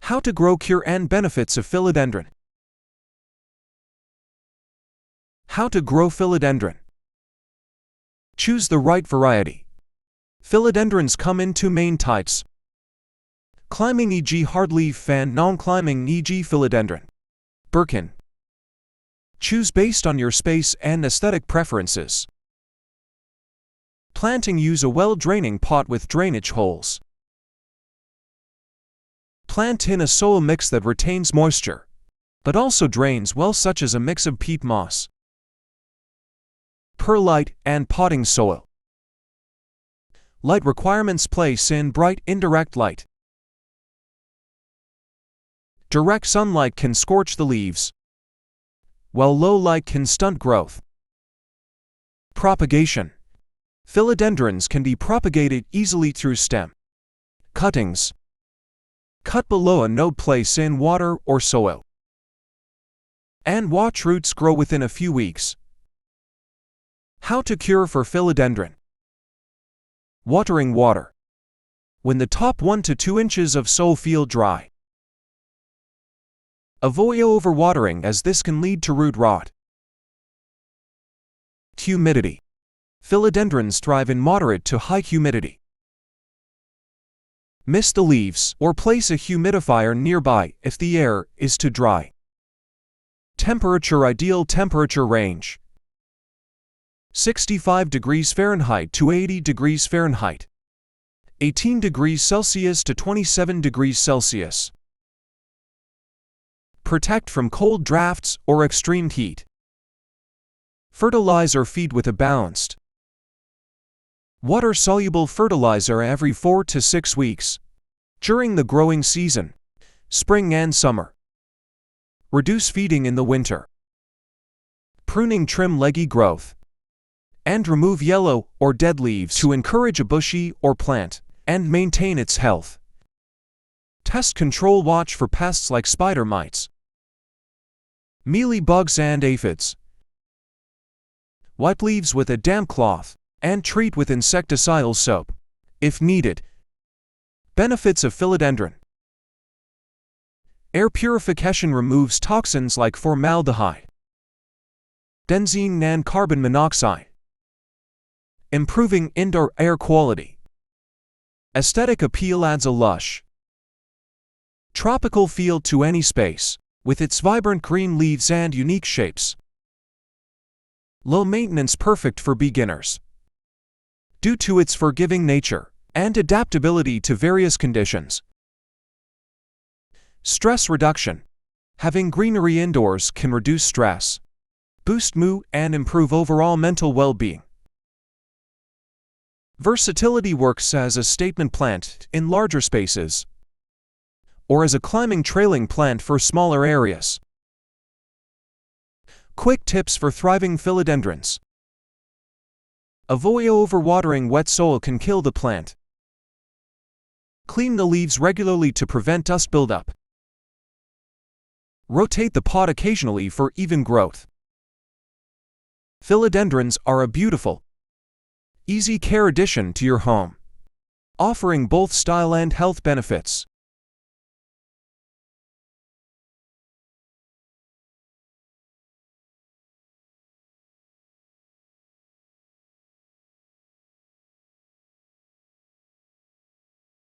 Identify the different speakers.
Speaker 1: How to grow, cure, and benefits of philodendron. How to grow philodendron. Choose the right variety. Philodendrons come in two main types: climbing, e.g. hardleaf, and non-climbing, e.g. philodendron. Birkin. Choose based on your space and aesthetic preferences. Planting: use a well-draining pot with drainage holes. Plant in a soil mix that retains moisture, but also drains well, such as a mix of peat moss, perlite, and potting soil. Light requirements: place in bright, indirect light. Direct sunlight can scorch the leaves, while low light can stunt growth. Propagation. Philodendrons can be propagated easily through stem cuttings. Cut below a node, place in water or soil, and watch roots grow within a few weeks. How to cure for philodendron. Watering: water when the top 1 to 2 inches of soil feel dry. Avoid overwatering, as this can lead to root rot. Humidity. Philodendrons thrive in moderate to high humidity. Mist the leaves or place a humidifier nearby if the air is too dry. Temperature: ideal temperature range 65 degrees Fahrenheit to 80 degrees Fahrenheit, 18 degrees Celsius to 27 degrees Celsius. Protect from cold drafts or extreme heat. Fertilize or feed with a balanced water-soluble fertilizer every 4 to 6 weeks during the growing season, spring and summer. Reduce feeding in the winter. Pruning: trim leggy growth and remove yellow or dead leaves to encourage a bushy or plant and maintain its health. Pest control: watch for pests like spider mites, mealy bugs, and aphids. Wipe leaves with a damp cloth and treat with insecticidal soap if needed. Benefits of philodendron. Air purification: removes toxins like formaldehyde, benzene, and carbon monoxide, improving indoor air quality. Aesthetic appeal: adds a lush, tropical feel to any space with its vibrant green leaves and unique shapes. Low maintenance: perfect for beginners due to its forgiving nature and adaptability to various conditions. Stress reduction. Having greenery indoors can reduce stress, boost mood, and improve overall mental well-being. Versatility: works as a statement plant in larger spaces or as a climbing trailing plant for smaller areas. Quick tips for thriving philodendrons. Avoid overwatering: wet soil can kill the plant. Clean the leaves regularly to prevent dust buildup. Rotate the pot occasionally for even growth. Philodendrons are a beautiful, easy care addition to your home, offering both style and health benefits.